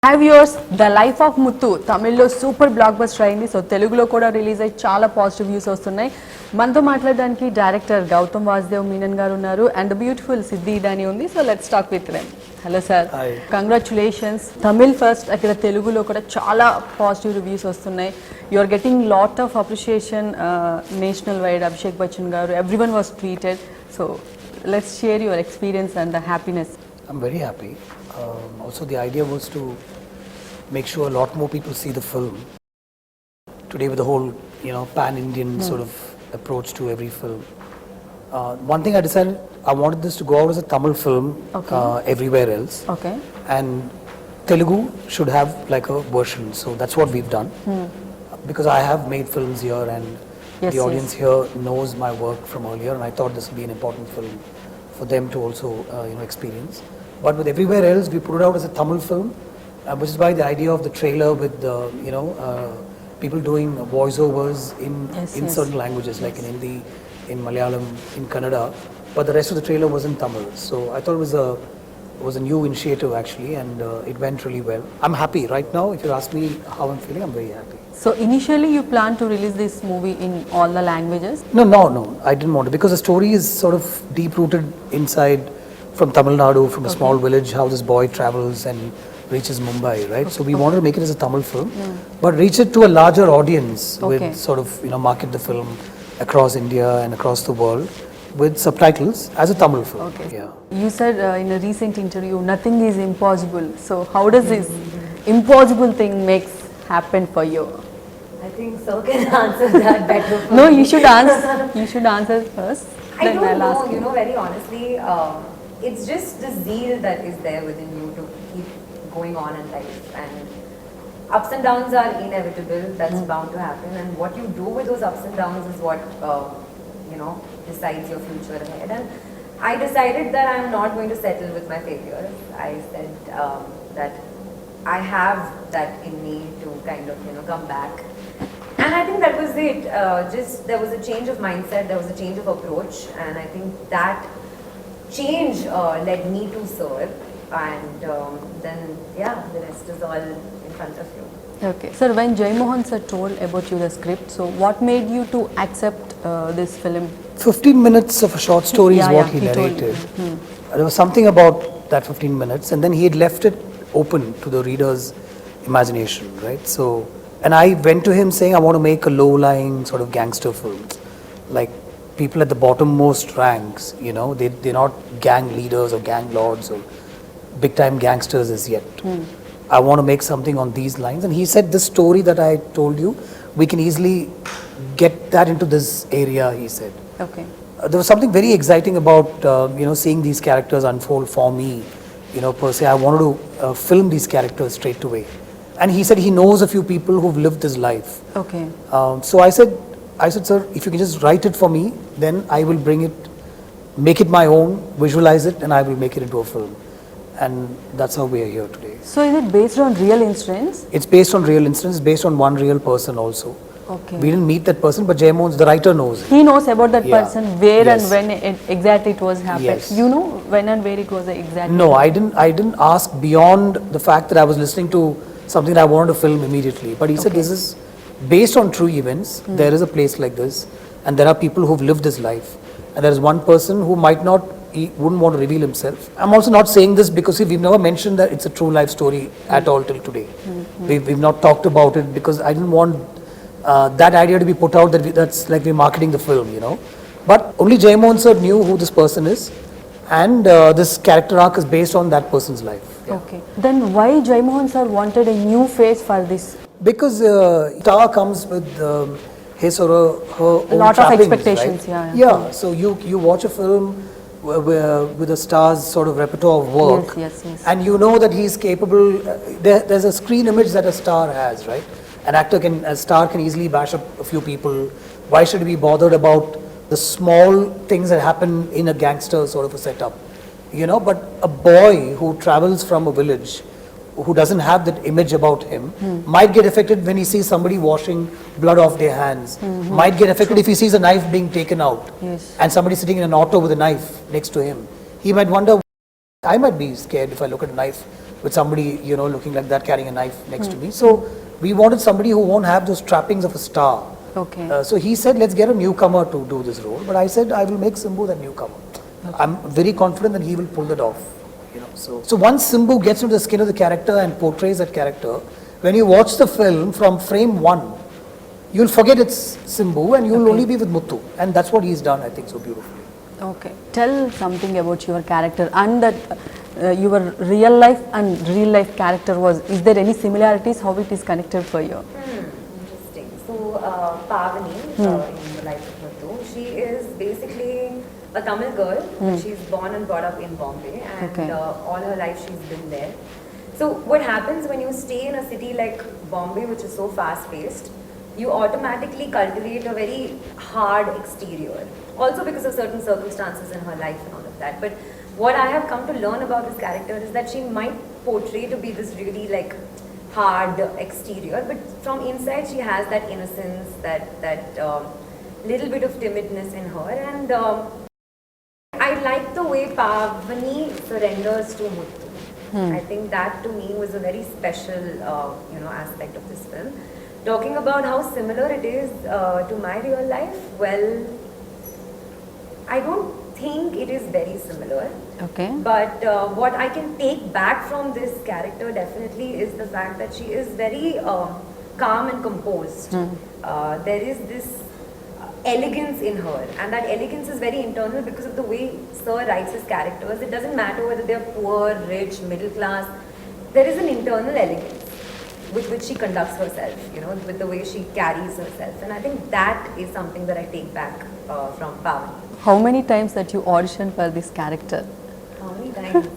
Hi viewers, The Life of Muthu తమిళ్లో super block buster అయింది. So తెలుగులో కూడా రిలీజ్ అయ్యి చాలా పాజిటివ్ వ్యూస్ వస్తున్నాయి. మనతో మాట్లాడడానికి డైరెక్టర్ గౌతమ్ వాసుదేవ్ మీనన్ గారు ఉన్నారు అండ్ బ్యూటిఫుల్ సిద్ధి ఇడాని ఉంది. So let's talk with them. Hello sir, congratulations. Tamil first, అక్కడ తెలుగులో కూడా చాలా పాజిటివ్ రివ్యూస్ వస్తున్నాయి. You are getting lot of appreciation national wide. Abhishek Bachchan garu, everyone was tweeted. So let's share your experience and the happiness. I'm very happy. Also, the idea was to make sure a lot more people see the film. Today, with the whole, pan-Indian sort of approach to every film. One thing I decided, I wanted this to go out as a Tamil film everywhere else. Okay. And Telugu should have like a version. So that's what we've done. Because I have made films here and the audience here knows my work from earlier, and I thought this would be an important film for them to also experience. But with everywhere else, we put it out as a Tamil film, which is why the idea of the trailer with people doing voiceovers in certain languages, like in Hindi, in Malayalam, in Kannada, but the rest of the trailer was in Tamil. So I thought it was a new initiative actually, and it went really well. I'm happy right now. If you ask me how I'm feeling, I'm very happy. So initially you planned to release this movie in all the languages? No, I didn't want to, because the story is sort of deep-rooted inside from Tamil Nadu, from a small village, how this boy travels and reaches Mumbai, right? So we wanted to make it as a Tamil film, but reach it to a larger audience with sort of, market the film across India and across the world with subtitles as a Tamil film. Okay. Yeah. You said in a recent interview, nothing is impossible. So how does this impossible thing makes happen for you? I think Sir can answer that better. No, you should answer. You should answer first. I Then don't I'll know. ask you. Very honestly, it's just the zeal that is there within you to keep going on in life. And ups and downs are inevitable. That's bound to happen. And what you do with those ups and downs is what decides your future ahead. And I decided that I'm not going to settle with my failures. I said that I have that in me to kind of come back. And I think that was it. Just there was a change of mindset, there was a change of approach, and I think that change led me to serve. And then the rest is all in front of you. Okay. Sir, when Jai Mohan sir told about you the script, so what made you to accept this film? 15 minutes of a short story is what he narrated. There was something about that 15 minutes, and then he had left it open to the reader's imagination, right? So, and I went to him saying, I want to make a low-lying sort of gangster film, like people at the bottommost ranks, they're not gang leaders or gang lords or big-time gangsters as yet. I want to make something on these lines. And he said, this story that I told you, we can easily get that into this area, he said. Okay. There was something very exciting about, seeing these characters unfold for me, per se. I wanted to film these characters straight away. And he said he knows a few people who've lived this life. Okay. So I said, sir, if you can just write it for me, then I will bring it, make it my own, visualize it, and I will make it into a film. And that's how we are here today. So is it based on real incidents? It's based on real incidents, based on one real person also. Okay. We didn't meet that person, but Jai Mohan, the writer, knows him. He knows about that person, where and when exactly it was happened. Yes. You know when and where it was exactly? No, I didn't ask beyond the fact that I was listening to something that I wanted to film immediately. But he said this is based on true events. There is a place like this, and there are people who've lived this life. And there is one person who he wouldn't want to reveal himself. I'm also not saying this because we've never mentioned that it's a true life story at all till today. We've not talked about it because I didn't want that idea to be put out that's like we're marketing the film, But only Jai Mohan sir knew who this person is, and this character arc is based on that person's life. Yeah. Okay. Then why Jai Mohan sir wanted a new face for this? Because star comes with his or her own lot of trappings, expectations, right? Yeah. So you watch a film with a star's sort of repertoire of work, yes. and you know that he's capable. There's a screen image that a star has, right? A star can easily bash up a few people. Why should he be bothered about the small things that happen in a gangster sort of a setup? But a boy who travels from a village, who doesn't have that image about him, might get affected when he sees somebody washing blood off their hands, might get affected if he sees a knife being taken out, and somebody sitting in an auto with a knife next to him. He might wonder, I might be scared if I look at a knife with somebody, you know, looking like that, carrying a knife next to me. So we wanted somebody who won't have those trappings of a star. Okay. So he said, let's get a newcomer to do this role. But I said, I will make Simbu the newcomer. I'm very confident that he will pull it off. You know, so once Simbu gets into the skin of the character and portrays that character, when you watch the film from frame 1, you'll forget it's Simbu and you'll only be with Muthu. And that's what he's done, I think, so beautifully. Okay. Tell something about your character and that your real life and real life character was. Is there any similarities? How it is connected for you? Interesting. So, Pavani, in the life of Muthu, she is basically a Tamil girl. She's born and brought up in Bombay, and all her life she's been there. So, what happens when you stay in a city like Bombay, which is so fast-paced, you automatically cultivate a very hard exterior. Also because of certain circumstances in her life and all of that. But what I have come to learn about this character is that she might portray to be this really like hard exterior, but from inside she has that innocence, that little bit of timidness in her. And I like the way Pavani surrenders to Muthu. I think that to me was a very special aspect of this film. Talking about how similar it is to my real life, well, I don't think it is very similar. Okay. But what I can take back from this character definitely is the fact that she is very calm and composed. There is this elegance in her, and that elegance is very internal because of the way Sir writes his characters. It doesn't matter whether they're poor, rich, middle class. There is an internal elegance with which she conducts herself, you know, with the way she carries herself. And I think that is something that I take back from Pavani. How many times that you auditioned for this character? How many times?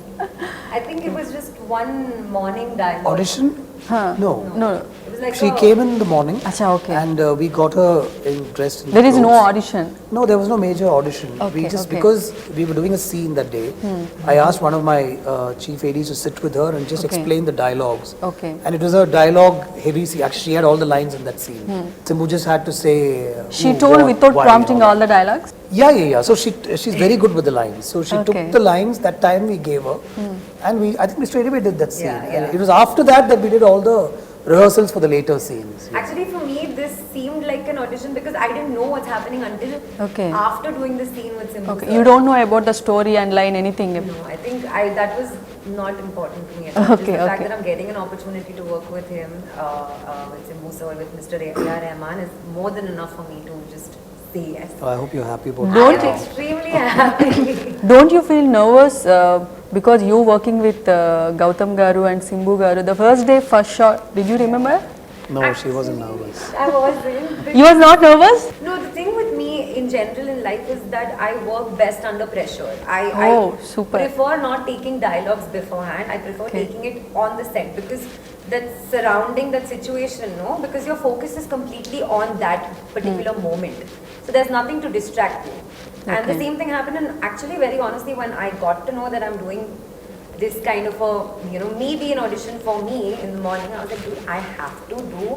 I think it was just one morning dialogue. Audition? Huh. No. No. It was like She came in the morning. Acha, okay. And we got her dressed in There is no clothes. audition. No, there was no major audition. Okay, We just, okay. because we were doing a scene that day, I asked one of my chief ADs to sit with her and just Okay. explain the dialogues. Okay. And it was a dialogue heavy scene. Actually, she had all the lines in that scene. Simbu just had to say. She who, told what, without why, prompting all all the dialogues? Yeah. So she's very good with the lines. So she Okay. took the lines that time we gave her, and I think we straight away did that scene. Yeah. And it was after that we did all the rehearsals for the later scenes. Yeah. Actually, for me, this seemed like an audition because I didn't know what's happening until Okay. after doing the scene with Simbu. Okay. sir. You don't know about the story and line, anything? No, I think that was not important to me at all. Just Okay, the fact okay. that I'm getting an opportunity to work with him, with Simbu sir, with Mr. A.R. Rahman is more than enough for me to just say yes. Oh, I hope you're happy about Don't I'm extremely happy. Don't you feel nervous because you working with Gautham Garu and Simbu Garu? The first day, first shot, did you remember? No, she wasn't nervous. I wasn't. You was not nervous? No, the thing with me in general in life is that I work best under pressure. Oh, super. I prefer not taking dialogues beforehand. I prefer Okay. taking it on the set because that surrounding that situation, no? Because your focus is completely on that particular moment. So there's nothing to distract you. And the Okay. same thing happened, and actually, very honestly, when I got to know that I'm doing this kind of a, maybe an audition for me in the morning, I was like, dude, I have to do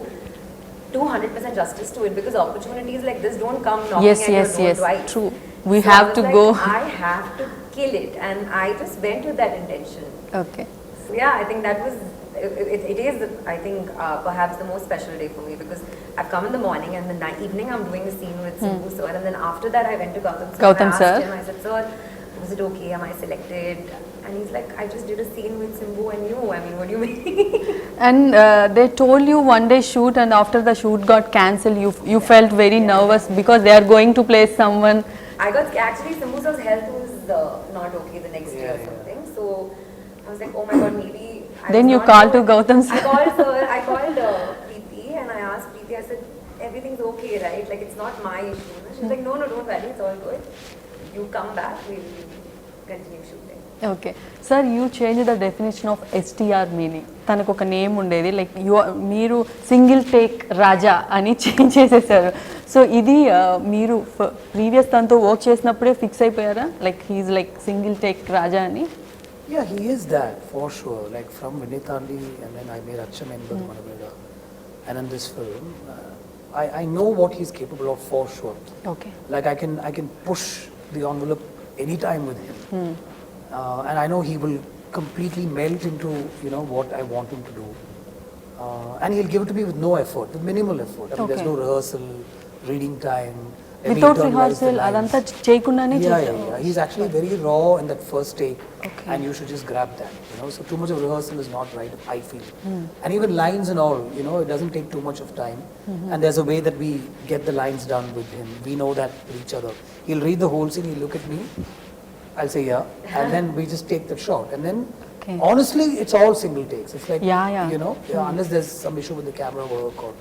200% justice to it because opportunities like this don't come knocking Yes, at your door yes. twice. True. We So I have was to like, go. I have to kill it, and I just went with that intention. Okay. So yeah, I think that was, it is, I think, perhaps the most special day for me because I've come in the morning and the evening I'm doing a scene with Simbu sir, and then after that I went to Gautham sir. Gautham and I sir. asked him, I said, sir, was it okay? Am I selected? And he's like, I just did a scene with Simbu and you. I mean, what do you mean? And they told you one day shoot, and after the shoot got cancelled, you felt very nervous because they are going to place someone. I got, actually, Simbu sir's health was not okay the next day or something. So I was like, oh my god, maybe. Then you called to Gautham sir. I called Preeti and I asked Preeti, I said, everything's okay, right? Like, it's not my issue. She's like, no, don't worry, it's all good. You come back, we'll continue shooting. Okay. Sir, you changed the definition of STR meaning. తనకు ఒక name ఉండేది like మీరు single take Raja అని change చేసేసారు. So ఇది మీరు previous తనతో work చేసినప్పుడే ఫిక్స్ అయిపోయారా like he's like single take Raja అని? Yeah, he is that for sure. Like from Vinitandi, and then I made Acham Enbad Manaveda, and in this film, I know what he's capable of for sure. Okay. Like I can push the envelope anytime with him, and I know he will completely melt into, you know, what I want him to do. And he'll give it to me with no effort, with minimal effort. I mean, there's Okay. no rehearsal, reading time. let me without internalize the rehearsal lines. అదంతా చేయకుండానే Yeah, చేశారు. yeah, yeah. He's actually very raw in that first take, Okay. and you should just grab that. You know, so too much of rehearsal is not right, I feel. And even lines and all, you know, it doesn't take too much of time. And there's a way that we get the lines done with him. We know that with each other. He'll read the whole scene. He'll look at me. I'll say yeah, and then we just take the shot. And then, Okay. honestly, it's all single takes. It's like Yeah. you know, unless there's some issue with the camera work or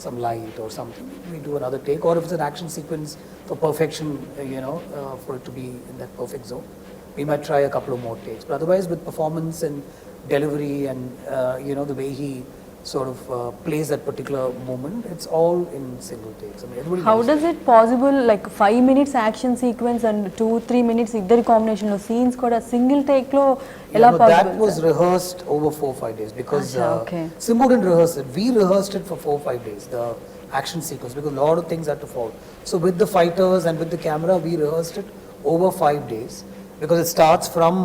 some light or something, we do another take. Or if it's an action sequence for perfection, you know, for it to be in that perfect zone, we might try a couple of more takes. But otherwise, with performance and delivery and you know, the way he sort of plays that particular moment, it's all in single takes. I mean, everybody how knows does it possible like 5 minutes action sequence and 2-3 minutes ఇద్దరి combination లో scenes కూడా single take లో ఎలా that possible was rehearsed over 4-5 days because Acha, okay. Simbu didn't rehearse it. We rehearsed it for 4-5 days, the action sequence, because a lot of things had to fall. So with the fighters and with the camera, we rehearsed it over 5 days because it starts from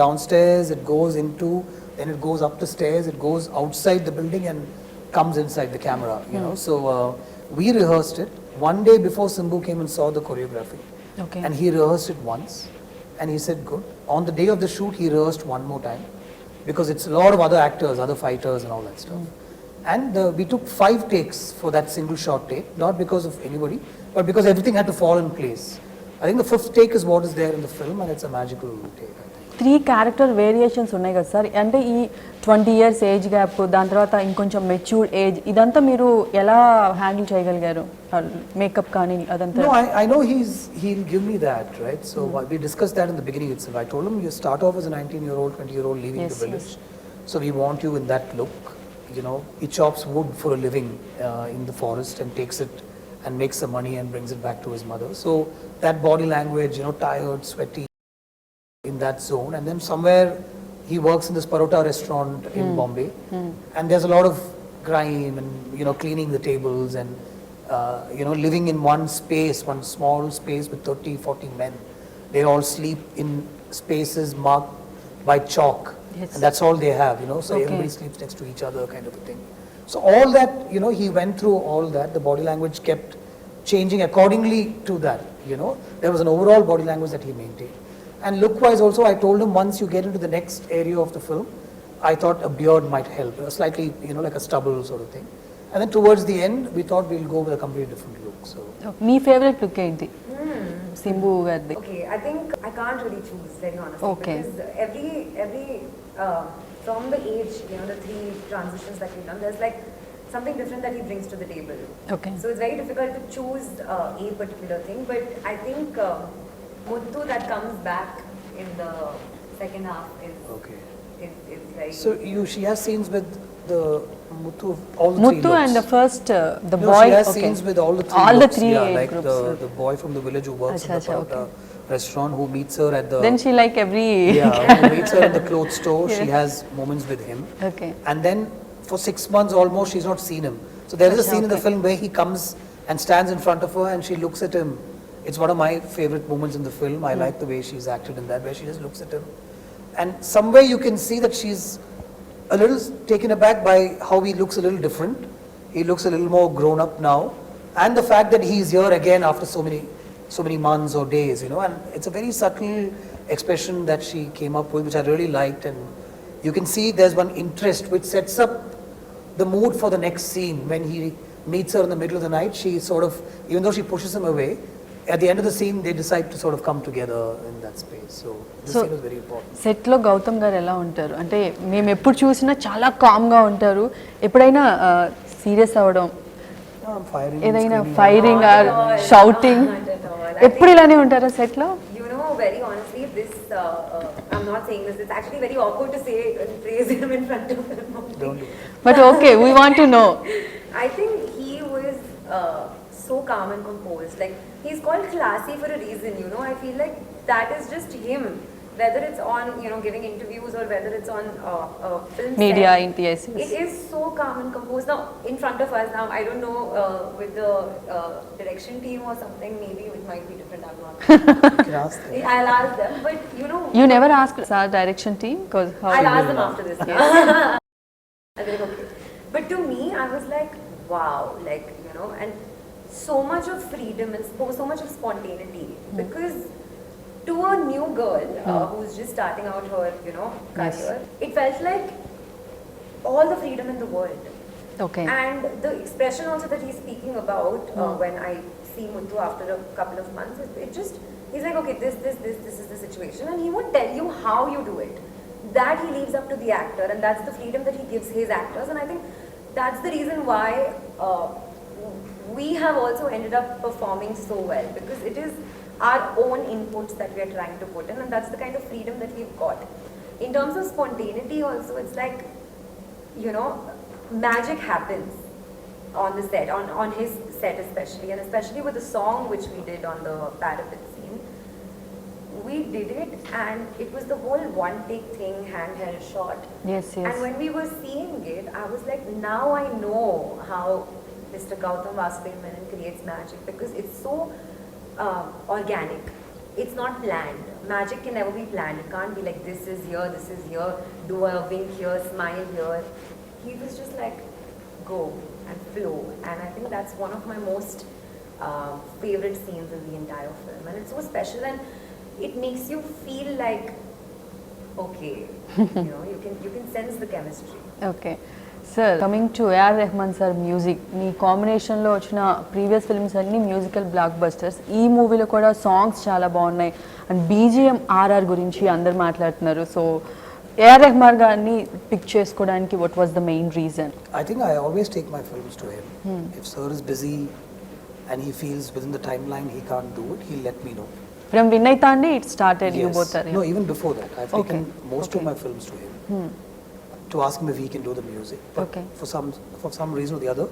downstairs, it goes into, then it goes up the stairs, it goes outside the building and comes inside the camera, you know. So we rehearsed it one day before Simbu came and saw the choreography. Okay. And he rehearsed it once and he said good. On the day of the shoot, he rehearsed one more time because it's a lot of other actors, other fighters and all that stuff. And we took 5 takes for that single shot take, not because of anybody, but because everything had to fall in place. I think the 5th take is what is there in the film, and it's a magical take, I think. 3 character variations ఉన్నాయి కదా sir, అంటే ఈ 20 years age gap, దాని తర్వాత ఇంకొంచెం matured age, ఇదంతా మీరు ఎలా హ్యాండిల్ చేయగలిగారు మేకప్ కానీ అదంతా? No, I know he'll give me that, right? So we discussed that in the beginning itself. I told him you start off as a 19-year-old, 20-year-old leaving Yes, the village. So we want you in that look. You know, he chops wood for a living in the forest and takes it and makes some money and brings it back to his mother. So that body language, you know, tired, sweaty, in that zone. And then somewhere he works in this parota restaurant in Bombay, and there's a lot of grime and, you know, cleaning the tables and you know, living in one space, one small space with 30-40 men. They all sleep in spaces marked by chalk. Yes. And that's all they have, you know, so Okay. everybody sleeps next to each other, kind of a thing. So all that, you know, he went through all that. The body language kept changing accordingly to that, you know. There was an overall body language that he maintained. And look-wise also, I told him once you get into the next area of the film, I thought a beard might help, slightly, you know, like a stubble sort of thing. And then towards the end, we thought we'll go with a completely different look. So me favourite look ఏంటి సింబు గారిది? Okay, I think I can't really choose, very honestly. Okay. Because every from the age, you know, the 3 transitions that we've done, there's like something different that he brings to the table. Okay. So it's very difficult to choose a particular thing. But I think Muthu that comes back in the second half is okay. like. So she has scenes with the Muthu, all the 3 Muthu looks. and the first the No, boy. she has Okay. scenes with all the 3 All the looks, 3 yeah, age like groups. the boy from the village who works in the Acha, parota restaurant, who meets her at the Then she like every yeah, who meets her in the clothes store. She Yes. has moments with him, Okay. and then for 6 months almost she's not seen him. So there is a Acha, scene in the okay. film where he comes and stands in front of her and she looks at him. It's one of my favorite moments in the film. I like the way she's acted in that, where she just looks at him, and somewhere you can see that she's a little taken aback by how he looks a little different. He looks a little more grown up now, and the fact that he's here again after so many months or days, you know, and it's a very subtle expression that she came up with, which I really liked, and you can see there's one interest which sets up the mood for the next scene. When he meets her in the middle of the night, she sort of, even though she pushes him away, at the end of the scene they decide to sort of come together in that space. So this So- scene was very important. సెట్లో గౌతమ్ గారు ఎలా ఉంటారు? అంటే మేము ఎప్పుడు చూసినా చాలా కామ్గా ఉంటారు, ఎప్పుడైనా సీరియస్ అవ్వడం, I'm firing, ఏదైనా screaming. Firing or Not at all. Shouting, Not at all. I ఎప్పుడు ఇలానే ఉంటారా సెట్లో? You know, very honestly, this I'm not saying this. It's actually very awkward to say and praise him in front of him. Don't do it. But okay, we want to know. I think he was so calm and composed. Like, he's called classy for a reason. You know, I feel like that is just him. whether it's on, you know, giving interviews or whether it's on film Media, set, yes, it yes. is so calm and composed. Now, in front of us now, I don't know with the direction team or something, maybe it might be different. I'm not. You can ask them. I'll ask them, but you know. You never asked our direction team? Because I'll ask them after this. I'll be like, okay. But to me, I was like, wow, like, you know, and so much of freedom and so much of spontaneity. Because to a new girl who's just starting out her, you know, career, it felt like all the freedom in the world. Okay. And the expression also that he's speaking about when I see Muthu after a couple of months, it just, he's like, okay, this is the situation. And he won't tell you how you do it. That he leaves up to the actor, and that's the freedom that he gives his actors. And I think that's the reason why we have also ended up performing so well, because it is our own inputs that we are trying to put in, and that's the kind of freedom that we've got. In terms of spontaneity also, it's like, you know, magic happens on the set, on his set especially, and especially with the song which we did on the parapet scene. We did it, and it was the whole one take thing, handheld shot. Yes, yes. And when we were seeing it, I was like, now I know how Mr. Gautham Vasudev Menon creates magic, because it's so organic. It's not planned. Magic can never be planned. It can't be like, this is here, do a wink here, smile here. He was just like, go and flow. And I think that's one of my most favorite scenes in the entire film. And it's so special, and it makes you feel like, okay, you know, you can sense the chemistry. Okay sir coming to AR Rahman sir music మీ కాంబినేషన్లో వచ్చిన previous films అన్ని musical blockbusters. ఈ మూవీలో కూడా songs చాలా బాగున్నాయి, and BGM RR గురించి అందరు మాట్లాడుతున్నారు. సో ఏఆర్ రెహమాన్ గారిని పిక్ చేసుకోవడానికి what was the main reason? I think I always take my films to him. If sir is busy and he feels within the timeline he can't do it, he'll let me know. From Vinnaithaandi it started, you both are? No, even before that. I've taken most of my films to him to ask him if he can do the music. But for some reason or the other,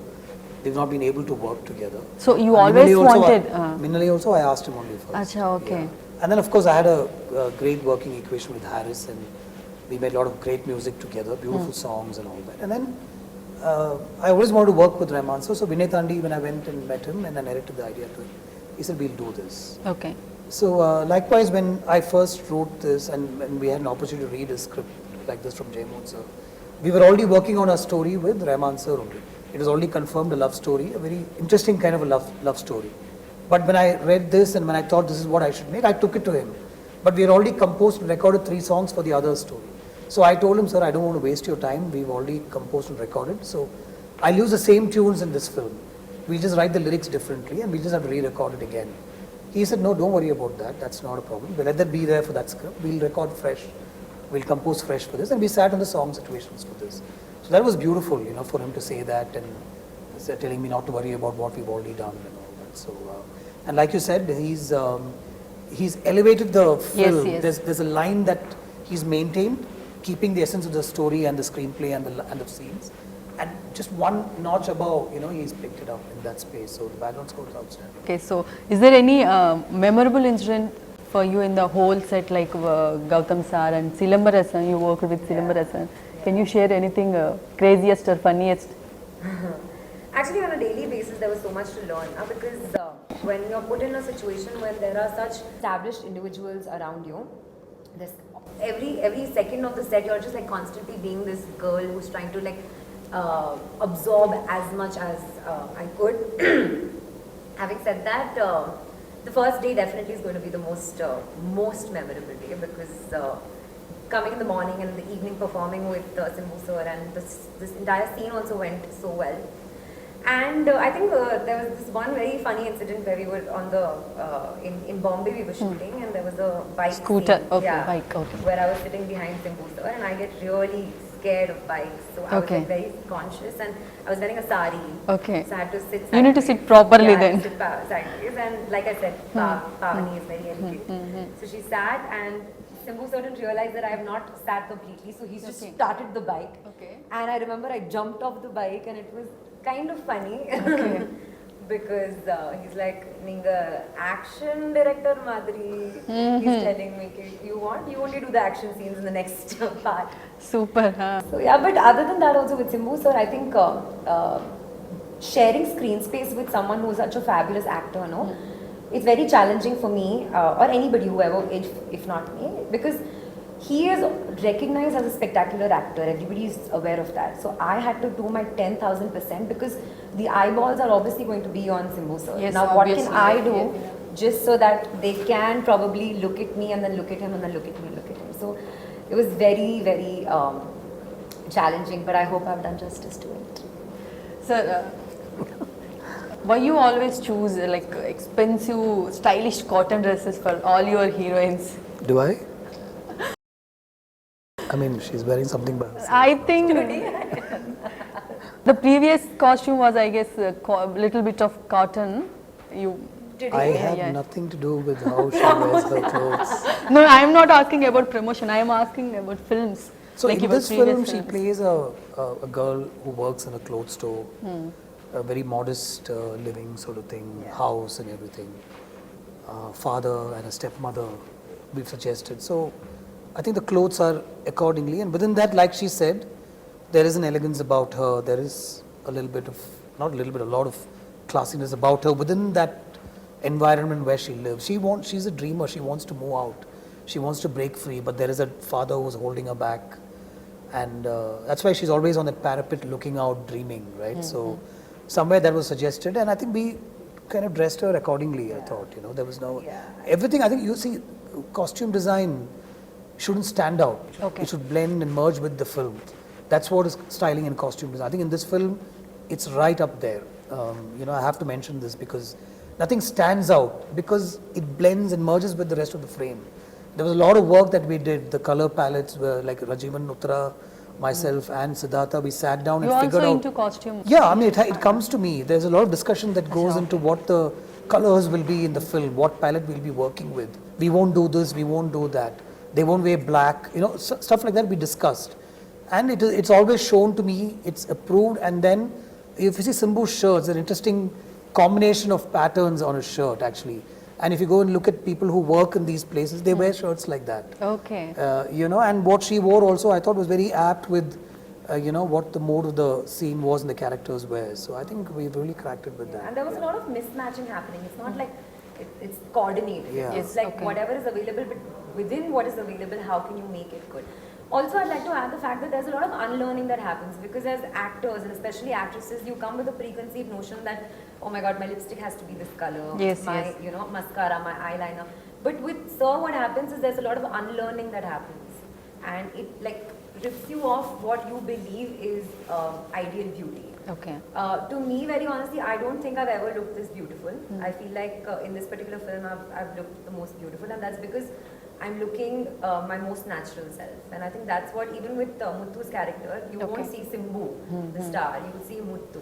they've not been able to work together. So you always wanted... Minali also, I asked him only first. Acha, okay. Yeah. And then of course I had a great working equation with Harris, and we made a lot of great music together, beautiful songs and all that. And then I always wanted to work with Rahman. So Vinay Thandi, when I went and met him and I narrated the idea to him, he said, we'll do this. Okay. So likewise, when I first wrote this and we had an opportunity to read a script like this from Jayamon sir, we were already working on a story with Rahman sir only. It was already confirmed, a love story, a very interesting kind of a love story. But when I read this and when I thought this is what I should make, I took it to him. But we had already composed and recorded 3 songs for the other story. So I told him, sir, I don't want to waste your time. We've already composed and recorded. So I'll use the same tunes in this film. We'll just write the lyrics differently and we just have to re-record it again. He said, no, don't worry about that. That's not a problem. We'll let that be there for that script. We'll record fresh. We'll compose fresh for this. And we sat on the song situations for this. So that was beautiful, you know, for him to say that and telling me not to worry about what we've already done and all that. So, and like you said, he's elevated the film. Yes, yes. There's a line that he's maintained, keeping the essence of the story and the screenplay and the scenes. And just one notch above, you know, he's picked it up in that space. So the background score is outstanding. Okay, so is there any memorable incident for you in the whole set, like Gautham sir and Silambarasan? You worked with Silambarasan. Can you share anything craziest or funniest? Actually, on a daily basis, there was so much to learn because when you're put in a situation when there are such established individuals around you, this every second of the set, you're just like constantly being this girl who's trying to like absorb as much as I could. Having said that, the first day definitely is going to be the most memorable day because coming in the morning and in the evening performing with Simbu sir, and this entire scene also went so well. And I think there was this one very funny incident where we were on the in Bombay we were shooting and there was a bike Scooter, scene, okay, bike, okay. where I was sitting behind Simbu sir and I get really scared of bikes, so I was like very conscious and I was wearing a sari. Okay. So I had to sit sideways. You need to sit properly then. Sit sideways, and like I said, Pavani is very elegant. So she sat and Simbu sir didn't realize that I have not sat completely, so he just started the bike. Okay. And I remember I jumped off the bike and it was kind of funny. because he's like, "Ninga action director madri." He's telling me, "You only do the action scenes in the next part." Super. Huh? So yeah, but other than that, also with Simbu sir, I think sharing screen space with someone who's such a fabulous actor, no, it's very challenging for me or anybody, whoever, if not me, because he is recognized as a spectacular actor. Everybody is aware of that. So I had to do my 10,000% because the eyeballs are obviously going to be on Simbu sir. Yes, Now, what obviously. can I do just so that they can probably look at me and then look at him and then look at me and look at him? So it was very, very challenging, but I hope I've done justice to it. Sir, why you always choose like expensive, stylish cotton dresses for all your heroines? Do I? I mean, she's wearing something by herself. I think the previous costume was, I guess, a little bit of cotton. You. I have nothing to do with how she wears her clothes. No, I am not asking about promotion. I am asking about films. So like in your this previous film, she films. plays a girl who works in a clothes store, a very modest living sort of thing, house and everything. Father and a stepmother, we've suggested. So I think the clothes are accordingly, and within that, like she said, there is an elegance about her. There is a little bit of, not a little bit, a lot of classiness about her within that environment where she lives. She's a dreamer. She wants to move out. She wants to break free, but there is a father who's holding her back, and that's why she's always on that parapet, looking out, dreaming, right? So somewhere that was suggested, and I think we kind of dressed her accordingly. I thought, there was no everything. I think you see, costume design shouldn't stand out. Okay. It should blend and merge with the film. That's what is styling and costume design. I think in this film, it's right up there. I have to mention this because nothing stands out because it blends and merges with the rest of the frame. There was a lot of work that we did. The color palettes were like Rajivan Uttara, myself and Siddhartha, we sat down You and figured also out. into costume? Yeah, I mean, it comes to me. There's a lot of discussion that goes into what the colors will be in the film, what palette we'll be working with. We won't do this, we won't do that. They won't wear black, stuff like that we discussed. And it's always shown to me, it's approved. And then if you see Simbu's shirts, an interesting combination of patterns on a shirt actually. And if you go and look at people who work in these places, they wear shirts like that. Okay. And what she wore also I thought was very apt with, what the mode of the scene was and the characters were. So I think we've really cracked it with that. And there was a lot of mismatching happening. It's not like it's coordinated. Yeah. It's like whatever is available, but within what is available, how can you make it good? Also, I'd like to add the fact that there's a lot of unlearning that happens because as actors and especially actresses, you come with a preconceived notion that, oh my God, my lipstick has to be this color, my mascara, my eyeliner. But with Sir, what happens is there's a lot of unlearning that happens, and it like rips you off what you believe is ideal beauty. Okay. To me, very honestly, I don't think I've ever looked this beautiful. I feel like in this particular film, I've looked the most beautiful, and that's because I'm looking my most natural self. And I think that's what, even with Muthu's character, you won't see Simbu, the star, you will see Muthu.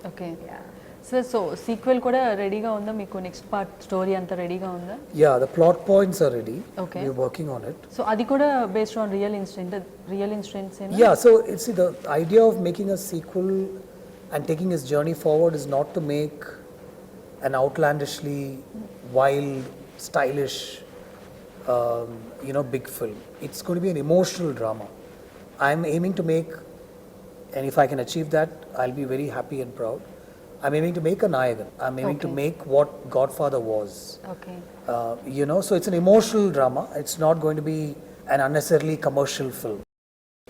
Okay. Yeah. So sequel kuda ready ga unda meeku next part story anta ready ga unda? Yeah, the plot points are ready. Okay. We're working on it. So adi kuda based on real incidents ena? Yeah, so see, the idea of making a sequel and taking his journey forward is not to make an outlandishly wild, stylish, big film. It's going to be an emotional drama. I'm aiming to make, and if I can achieve that, I'll be very happy and proud. I'm aiming to make a Nayagan. I'm aiming to make what Godfather was. Okay. So it's an emotional drama. It's not going to be an unnecessarily commercial film.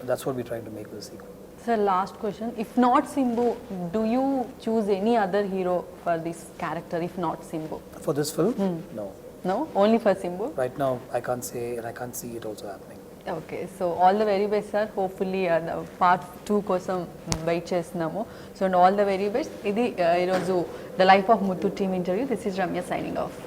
That's what we're trying to make with the sequel. Sir, last question. If not Simbu, do you choose any other hero for this character if not Simbu? For this film? No. No? Only for Simbu? Right now, I can't say, and I can't see it also happening. Okay, so all the very best, sir. Hopefully, the part 2 kosam wait chestunnamu. So, and all the very best. Idi the Life of Muthu team interview. This is Ramya signing off.